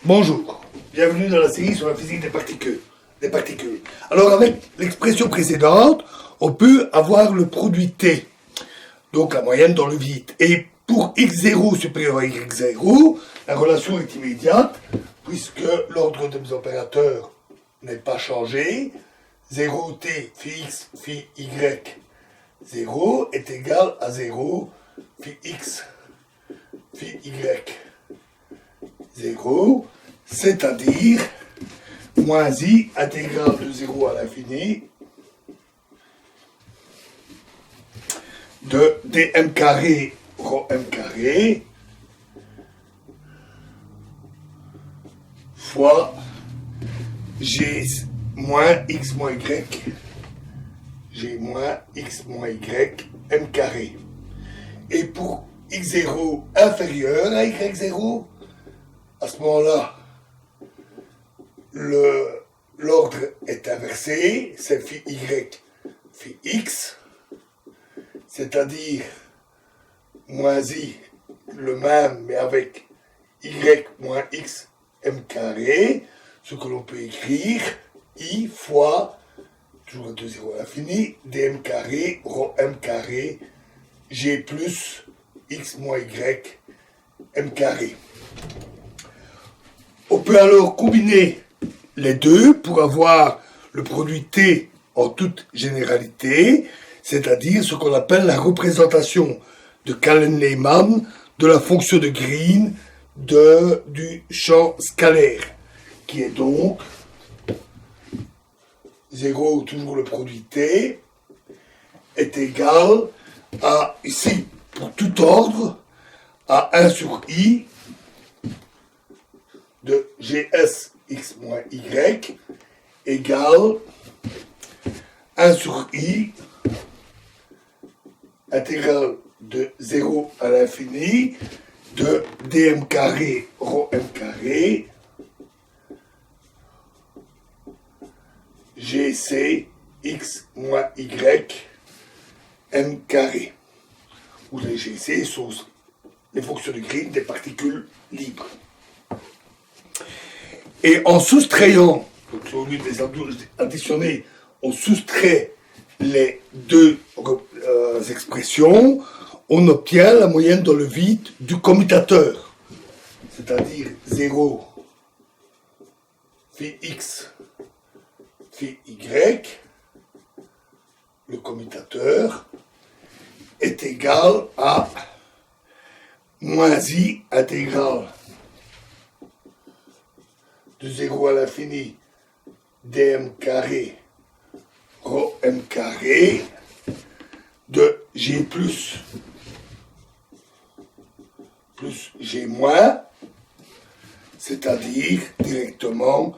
Bonjour, bienvenue dans la série sur la physique des particules. Alors avec l'expression précédente, on peut avoir le produit T, donc la moyenne dans le vide. Et pour x0 supérieur à y0, la relation est immédiate, puisque l'ordre des opérateurs n'est pas changé. 0t phi x phi y 0 est égal à 0 phi x phi y 0, c'est-à-dire moins i intégrale de 0 à l'infini de dm carré rho m carré fois g moins x moins y, g moins x moins y m carré. Et pour x0 inférieur à y0, à ce moment-là, l'ordre est inversé, c'est phi y, phi x, c'est-à-dire moins i, le même, mais avec y moins x m carré, ce que l'on peut écrire i fois, toujours de 0 à l'infini, dm carré, rho m carré, g plus x moins y m carré. On peut alors combiner les deux pour avoir le produit T en toute généralité, c'est-à-dire ce qu'on appelle la représentation de Cayley-Lehmann de la fonction de Green du champ scalaire, qui est donc 0, toujours le produit T, est égal à, ici, pour tout ordre, à 1 sur i de gs x moins y égale 1 sur i intégrale de 0 à l'infini de dm carré rho m carré gc x moins y m carré, où les gc sont les fonctions de Green des particules libres. Et en soustrayant, donc au lieu de les additionner, on soustrait les deux expressions, on obtient la moyenne dans le vide du commutateur, c'est-à-dire 0 phi x phi y, le commutateur, est égal à moins i intégrale de 0 à l'infini dm carré rho m carré de g plus g moins, c'est-à-dire directement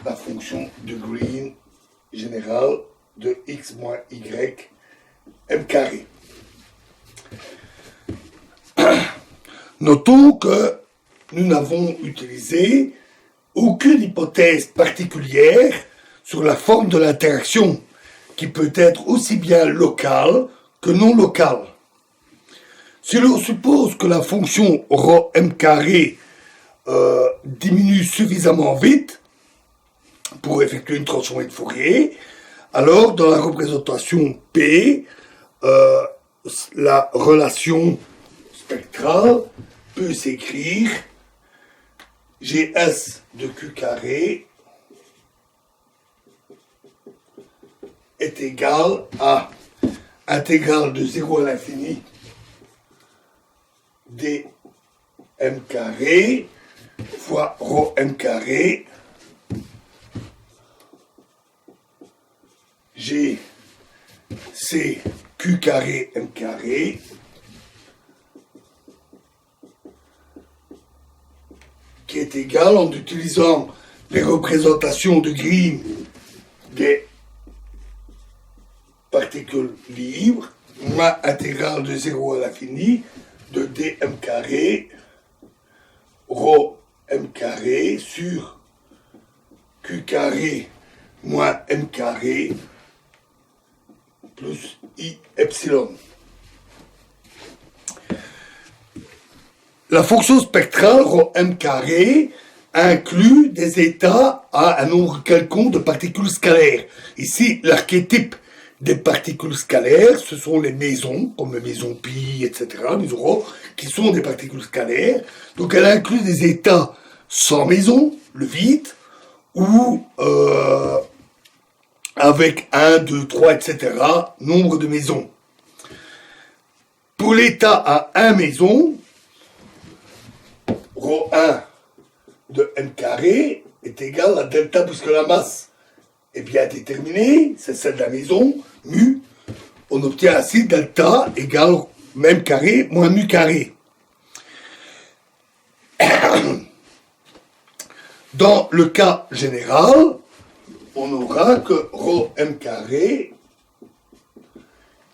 la fonction de Green générale de x moins y m carré. Notons que nous n'avons utilisé aucune hypothèse particulière sur la forme de l'interaction, qui peut être aussi bien locale que non locale. Si l'on suppose que la fonction rho m carré diminue suffisamment vite pour effectuer une transformée de Fourier, alors dans la représentation P, la relation spectrale peut s'écrire gs de q carré est égal à intégrale de 0 à l'infini d m carré fois rho m carré g c q carré m carré qui est égal, en utilisant les représentations de Green des particules libres, moins intégrale de 0 à l'infini de dm carré rho m carré sur q carré moins m carré plus i epsilon. La fonction spectrale rho m carré inclut des états à un nombre quelconque de particules scalaires. Ici, l'archétype des particules scalaires, ce sont les mésons, comme les mésons pi, etc., les rho, qui sont des particules scalaires. Donc elle inclut des états sans mésons, le vide, ou avec 1, 2, 3, etc., nombre de mésons. Pour l'état à 1 maison, ρ1 de m carré est égal à delta, puisque la masse est bien déterminée, c'est celle de la maison, mu. On obtient ainsi delta égale m carré moins mu carré. Dans le cas général, on aura que ρ m carré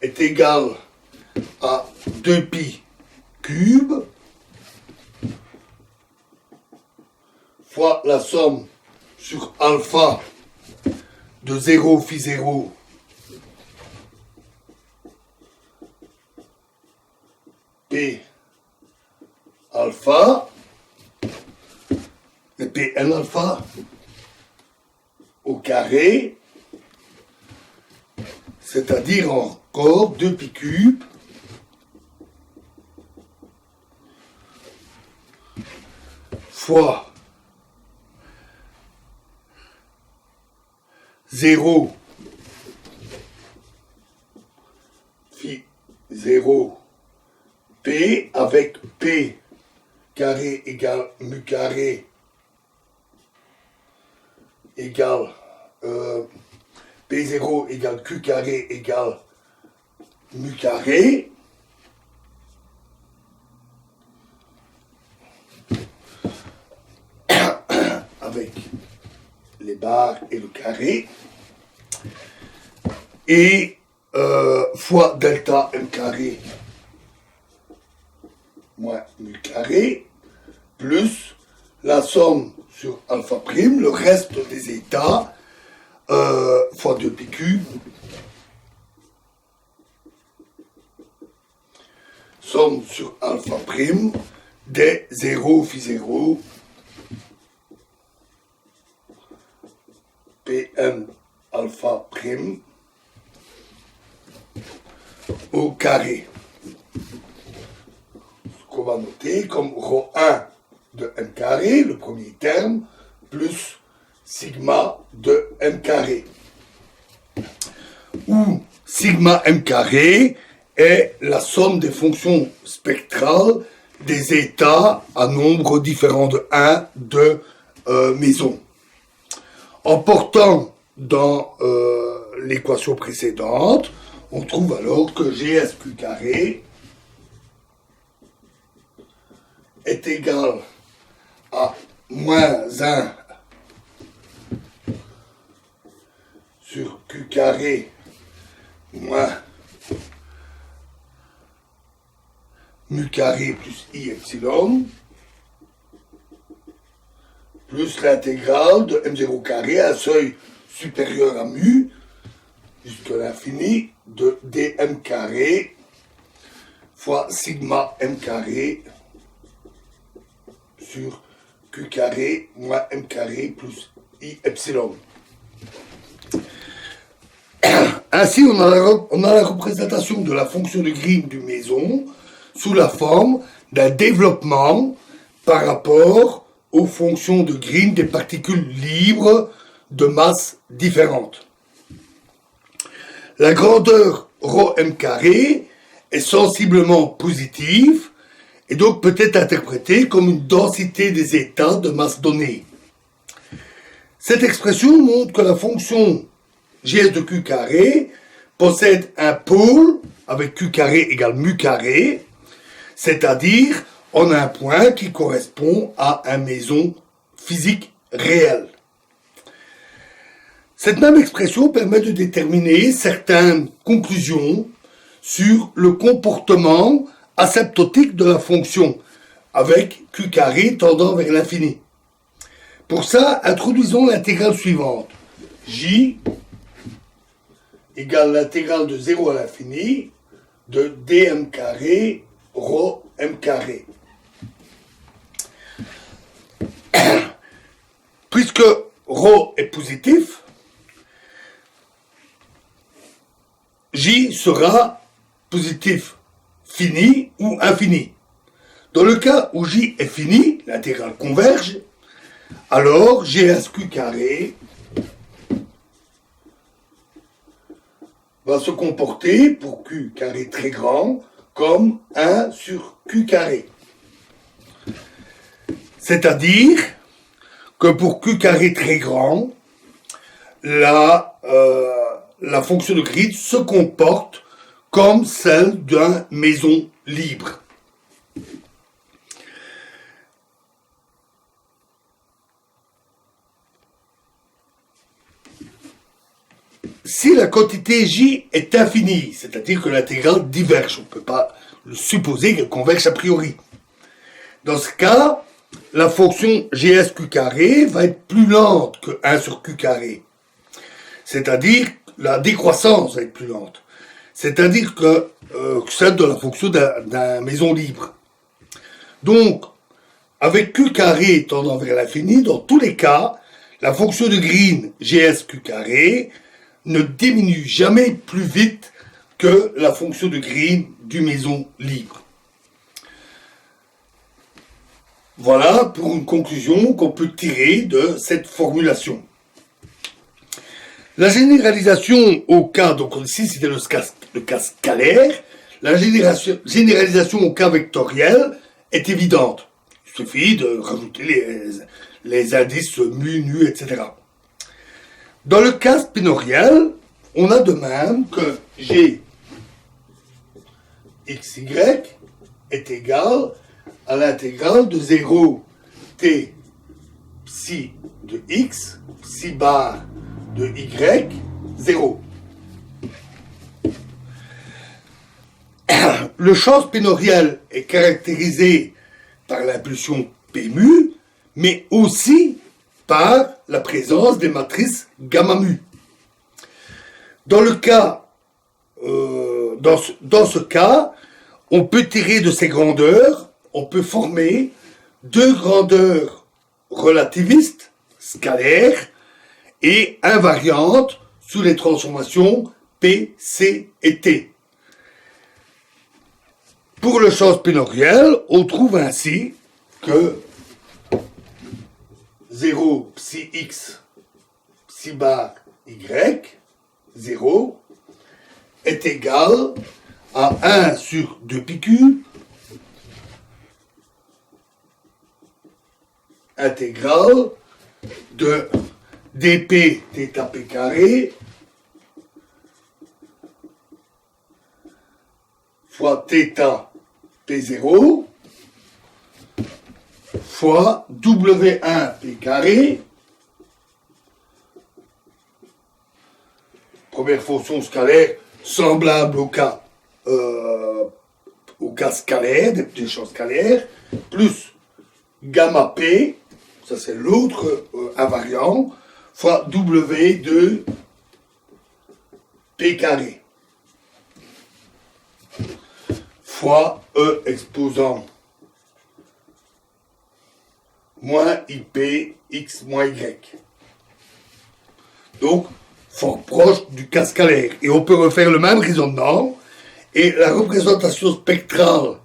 est égal à 2pi cube fois la somme sur alpha de 0 phi 0 p alpha et pn alpha au carré, c'est-à-dire encore 2pi cube fois 0 phi 0 p avec p carré égale mu carré égale P0 égale Q carré égale mu carré. Avec les barres et le carré. Et fois delta m carré moins mu carré plus la somme sur alpha prime, le reste des états, fois 2pi cube, somme sur alpha prime des 0 phi 0, Pn alpha prime au carré. Ce qu'on va noter comme ρ1 de m carré, le premier terme, plus sigma de m carré. Où sigma m carré est la somme des fonctions spectrales des états à nombre différent de 1 de maison. En portant dans l'équation précédente, on trouve alors que GSQ carré est égal à moins 1 sur Q carré moins mu carré plus I epsilon plus l'intégrale de M0 carré à seuil supérieur à mu jusqu'à l'infini de dm carré fois sigma m carré sur Q carré moins M carré plus I epsilon. Ainsi, on a la représentation de la fonction de Green du maison sous la forme d'un développement par rapport aux fonctions de Green des particules libres de masse différentes. La grandeur ρm carré est sensiblement positive et donc peut être interprétée comme une densité des états de masse donnée. Cette expression montre que la fonction Gs de Q carré possède un pôle avec Q carré égale mu carré, c'est-à-dire on a un point qui correspond à un maison physique réel. Cette même expression permet de déterminer certaines conclusions sur le comportement asymptotique de la fonction avec Q carré tendant vers l'infini. Pour ça, introduisons l'intégrale suivante. J égale l'intégrale de 0 à l'infini de dm carré rho m carré. Puisque ρ est positif, J sera positif fini ou infini. Dans le cas où J est fini, l'intégrale converge, alors GSQ carré va se comporter pour Q carré très grand comme 1 sur Q carré. C'est-à-dire que pour Q carré très grand, la fonction de grid se comporte comme celle d'une maison libre. Si la quantité J est infinie, c'est-à-dire que l'intégrale diverge, on ne peut pas le supposer qu'elle converge a priori. Dans ce cas, la fonction GSQ carré va être plus lente que 1 sur Q carré. C'est-à-dire, la décroissance va être plus lente. C'est-à-dire que celle de la fonction d'un maison libre. Donc, avec Q carré tendant vers l'infini, dans tous les cas, la fonction de Green GSQ carré ne diminue jamais plus vite que la fonction de Green du maison libre. Voilà pour une conclusion qu'on peut tirer de cette formulation. La généralisation au cas, donc ici c'était le cas scalaire, la généralisation au cas vectoriel est évidente. Il suffit de rajouter les indices mu, nu, etc. Dans le cas spinoriel, on a de même que G xy est égal à l'intégrale de 0 t psi de x, psi bar de y, 0. Le champ spinoriel est caractérisé par l'impulsion P mu, mais aussi par la présence des matrices gamma mu. Dans le cas, dans ce cas, on peut tirer de ces grandeurs, on peut former deux grandeurs relativistes, scalaires, et invariantes sous les transformations P, C et T. Pour le champ spinoriel, on trouve ainsi que 0 psi x psi bar y, 0, est égal à 1 sur 2 pq intégrale de dp θ p carré fois θ p0 fois W1 p carré, première fonction scalaire semblable au cas scalaire, des champs scalaires, plus gamma p, ça c'est l'autre invariant, fois W de p carré, fois E exposant moins IP x moins y. Donc, fort proche du cas scalaire. Et on peut refaire le même raisonnement, et la représentation spectrale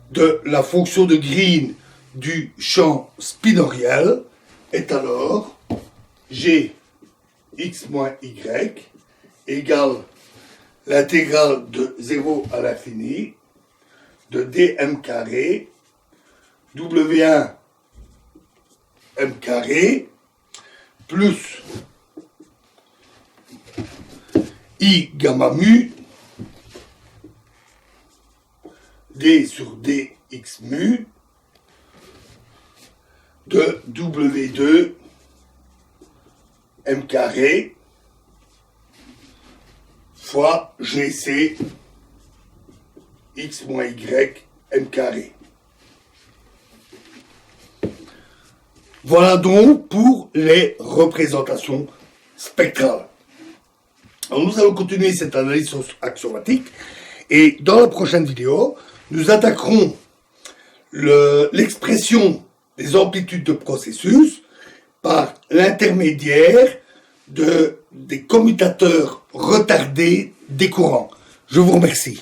de la fonction de Green du champ spinoriel est alors G x moins y égale l'intégrale de 0 à l'infini de dm carré W1 m carré plus I gamma mu d sur dx mu de W2 m carré fois GC x moins y m carré. Voilà donc pour les représentations spectrales. Alors nous allons continuer cette analyse axiomatique et dans la prochaine vidéo, nous attaquerons l'expression des amplitudes de processus par l'intermédiaire des commutateurs retardés des courants. Je vous remercie.